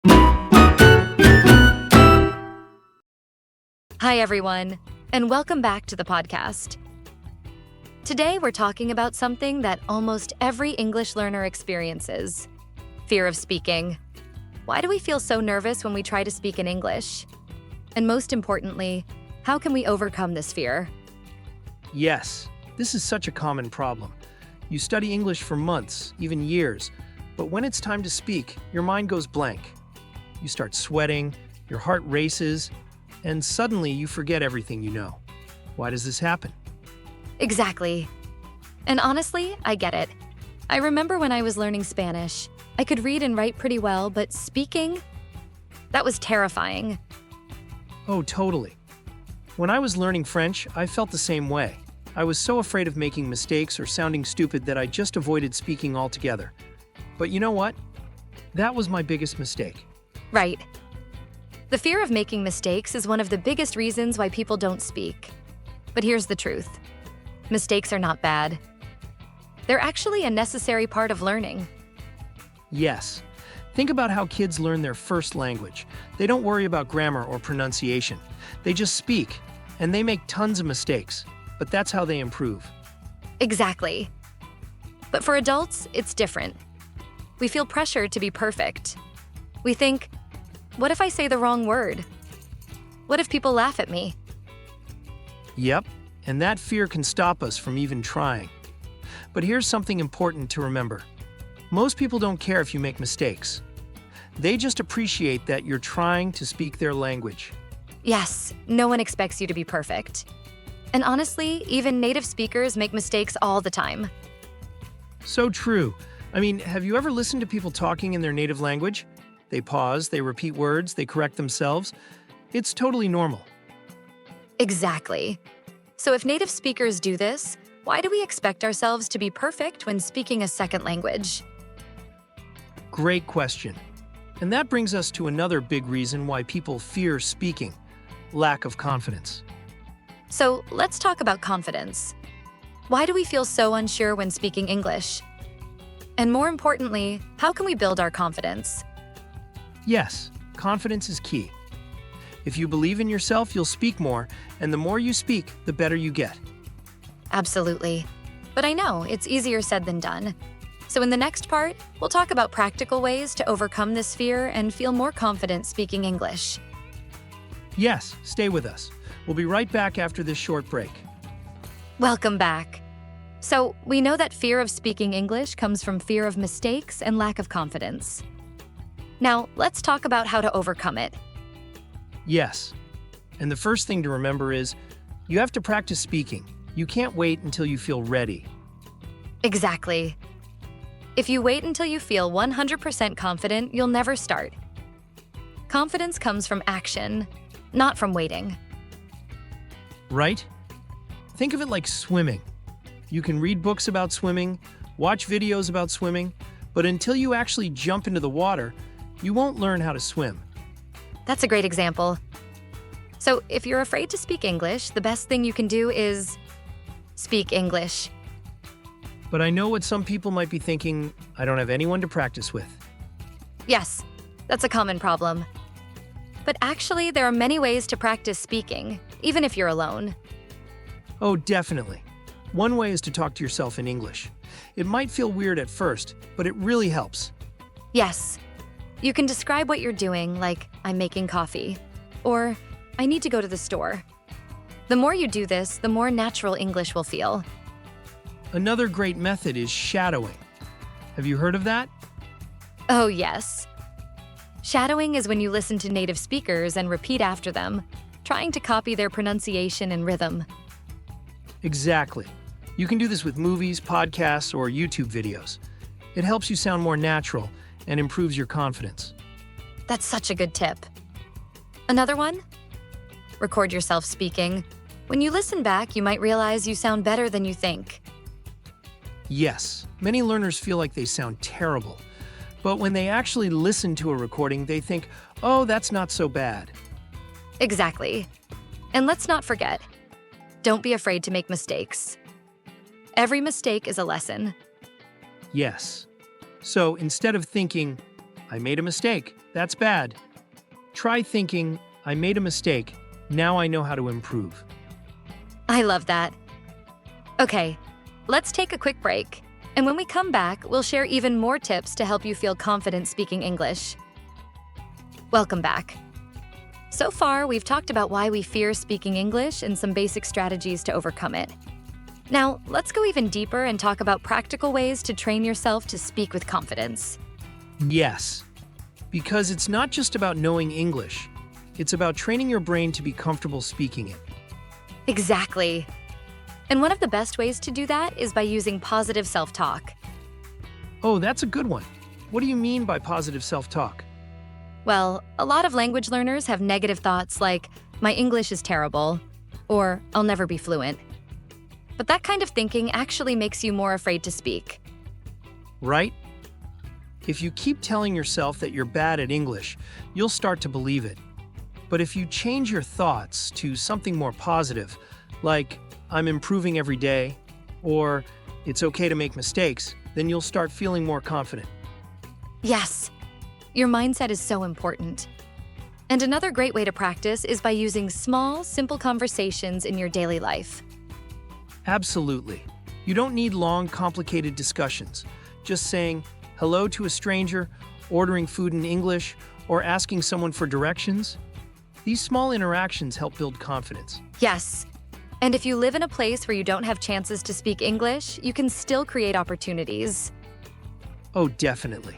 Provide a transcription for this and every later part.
Hi, everyone, and welcome back to the podcast. Today, we're talking about something that almost every English learner experiences: fear of speaking. Why do we feel so nervous when we try to speak in English? And most importantly, how can we overcome this fear? Yes, this is such a common problem. You study English for months, even years, but when it's time to speak, your mind goes blank. You start sweating, your heart races, and suddenly you forget everything you know. Why does this happen? Exactly. And honestly, I get it. I remember when I was learning Spanish, I could read and write pretty well, but speaking? That was terrifying. Oh, totally. When I was learning French, I felt the same way. I was so afraid of making mistakes or sounding stupid that I just avoided speaking altogether. But you know what? That was my biggest mistake. Right. The fear of making mistakes is one of the biggest reasons why people don't speak. But here's the truth. Mistakes are not bad. They're actually a necessary part of learning. Yes. Think about how kids learn their first language. They don't worry about grammar or pronunciation. They just speak, and they make tons of mistakes. But that's how they improve. Exactly. But for adults, it's different. We feel pressure to be perfect. We think, what if I say the wrong word? What if people laugh at me? Yep, and that fear can stop us from even trying. But here's something important to remember. Most people don't care if you make mistakes. They just appreciate that you're trying to speak their language. Yes, no one expects you to be perfect. And honestly, even native speakers make mistakes all the time. So true. I mean, have you ever listened to people talking in their native language? They pause, they repeat words, they correct themselves. It's totally normal. Exactly. So if native speakers do this, why do we expect ourselves to be perfect when speaking a second language? Great question. And that brings us to another big reason why people fear speaking: lack of confidence. So let's talk about confidence. Why do we feel so unsure when speaking English? And more importantly, how can we build our confidence? Yes, confidence is key. If you believe in yourself, you'll speak more, and the more you speak, the better you get. Absolutely. But I know it's easier said than done. So in the next part, we'll talk about practical ways to overcome this fear and feel more confident speaking English. Yes, stay with us. We'll be right back after this short break. Welcome back. So we know that fear of speaking English comes from fear of mistakes and lack of confidence. Now, let's talk about how to overcome it. Yes. And the first thing to remember is you have to practice speaking. You can't wait until you feel ready. Exactly. If you wait until you feel 100% confident, you'll never start. Confidence comes from action, not from waiting. Right? Think of it like swimming. You can read books about swimming, watch videos about swimming, but until you actually jump into the water, you won't learn how to swim. That's a great example. So if you're afraid to speak English, the best thing you can do is speak English. But I know what some people might be thinking: I don't have anyone to practice with. Yes, that's a common problem. But actually, there are many ways to practice speaking, even if you're alone. Oh, definitely. One way is to talk to yourself in English. It might feel weird at first, but it really helps. Yes. You can describe what you're doing, like, I'm making coffee, or I need to go to the store. The more you do this, the more natural English will feel. Another great method is shadowing. Have you heard of that? Oh, yes. Shadowing is when you listen to native speakers and repeat after them, trying to copy their pronunciation and rhythm. Exactly. You can do this with movies, podcasts, or YouTube videos. It helps you sound more natural and improves your confidence. That's such a good tip. Another one? Record yourself speaking. When you listen back, you might realize you sound better than you think. Yes, many learners feel like they sound terrible. But when they actually listen to a recording, they think, oh, that's not so bad. Exactly. And let's not forget, don't be afraid to make mistakes. Every mistake is a lesson. Yes. So instead of thinking, I made a mistake. That's bad. Try thinking, I made a mistake. Now I know how to improve. I love that. Okay, let's take a quick break. And when we come back, we'll share even more tips to help you feel confident speaking English. Welcome back. So far, we've talked about why we fear speaking English and some basic strategies to overcome it. Now, let's go even deeper and talk about practical ways to train yourself to speak with confidence. Yes, because it's not just about knowing English. It's about training your brain to be comfortable speaking it. Exactly. And one of the best ways to do that is by using positive self-talk. Oh, that's a good one. What do you mean by positive self-talk? Well, a lot of language learners have negative thoughts like, my English is terrible, or I'll never be fluent. But that kind of thinking actually makes you more afraid to speak. Right? If you keep telling yourself that you're bad at English, you'll start to believe it. But if you change your thoughts to something more positive, like, I'm improving every day, or it's okay to make mistakes, then you'll start feeling more confident. Yes, your mindset is so important. And another great way to practice is by using small, simple conversations in your daily life. Absolutely. You don't need long, complicated discussions. Just saying hello to a stranger, ordering food in English, or asking someone for directions. These small interactions help build confidence. Yes. And if you live in a place where you don't have chances to speak English, you can still create opportunities. Oh, definitely.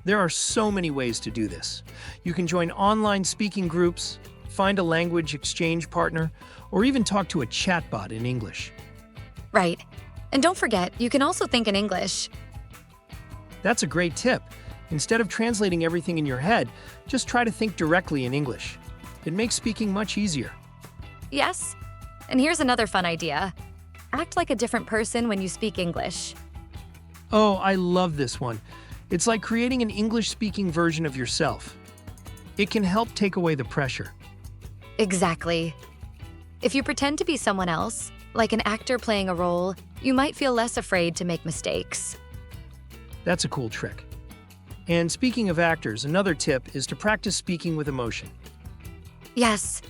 There are so many ways to do this. You can join online speaking groups, find a language exchange partner, or even talk to a chatbot in English. Right. And don't forget, you can also think in English. That's a great tip. Instead of translating everything in your head, just try to think directly in English. It makes speaking much easier. Yes. And here's another fun idea. Act like a different person when you speak English. Oh, I love this one. It's like creating an English-speaking version of yourself. It can help take away the pressure. Exactly. If you pretend to be someone else, like an actor playing a role, you might feel less afraid to make mistakes. That's a cool trick. And speaking of actors, another tip is to practice speaking with emotion. Yes.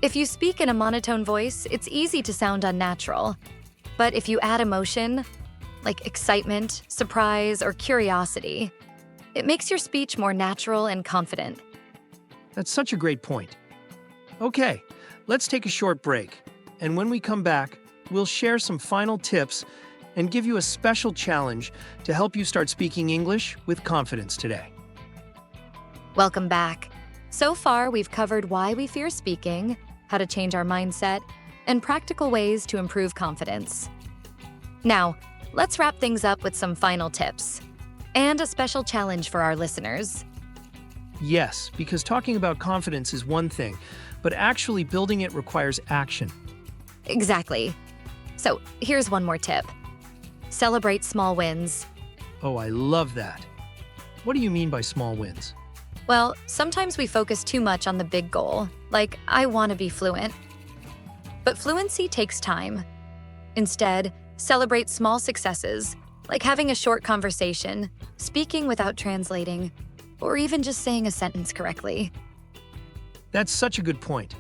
If you speak in a monotone voice, it's easy to sound unnatural. But if you add emotion, like excitement, surprise, or curiosity, it makes your speech more natural and confident. That's such a great point. Okay, let's take a short break. And when we come back, we'll share some final tips and give you a special challenge to help you start speaking English with confidence today. Welcome back. So far, we've covered why we fear speaking, how to change our mindset, and practical ways to improve confidence. Now, let's wrap things up with some final tips and a special challenge for our listeners. Yes, because talking about confidence is one thing, but actually building it requires action. Exactly. So here's one more tip. Celebrate small wins. Oh, I love that. What do you mean by small wins? Well, sometimes we focus too much on the big goal, like, I want to be fluent. But fluency takes time. Instead, celebrate small successes, like having a short conversation, speaking without translating, or even just saying a sentence correctly. That's such a good point.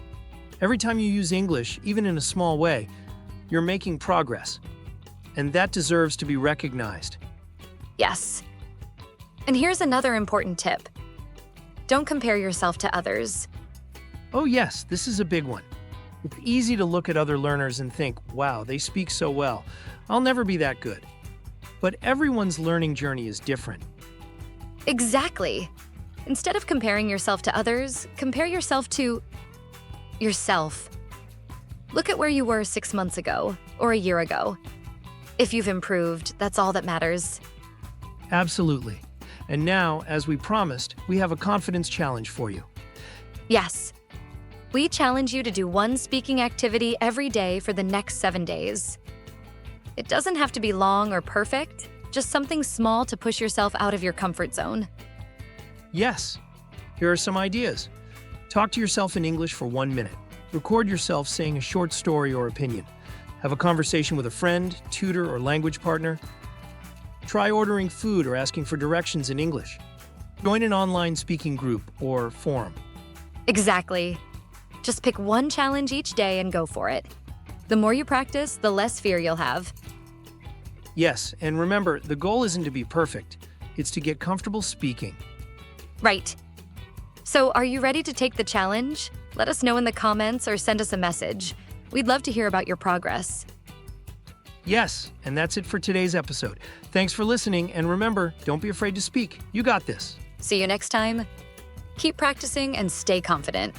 Every time you use English, even in a small way, you're making progress. And that deserves to be recognized. Yes. And here's another important tip. Don't compare yourself to others. Oh yes, this is a big one. It's easy to look at other learners and think, wow, they speak so well. I'll never be that good. But everyone's learning journey is different. Exactly. Instead of comparing yourself to others, compare yourself to yourself. Look at where you were 6 months ago or a year ago. If you've improved, that's all that matters. Absolutely. And now, as we promised, we have a confidence challenge for you. Yes. We challenge you to do one speaking activity every day for the next 7 days. It doesn't have to be long or perfect, just something small to push yourself out of your comfort zone. Yes. Here are some ideas. Talk to yourself in English for 1 minute. Record yourself saying a short story or opinion. Have a conversation with a friend, tutor, or language partner. Try ordering food or asking for directions in English. Join an online speaking group or forum. Exactly. Just pick one challenge each day and go for it. The more you practice, the less fear you'll have. Yes, and remember, the goal isn't to be perfect. It's to get comfortable speaking. Right. So, are you ready to take the challenge? Let us know in the comments or send us a message. We'd love to hear about your progress. Yes, and that's it for today's episode. Thanks for listening, and remember, don't be afraid to speak. You got this. See you next time. Keep practicing and stay confident.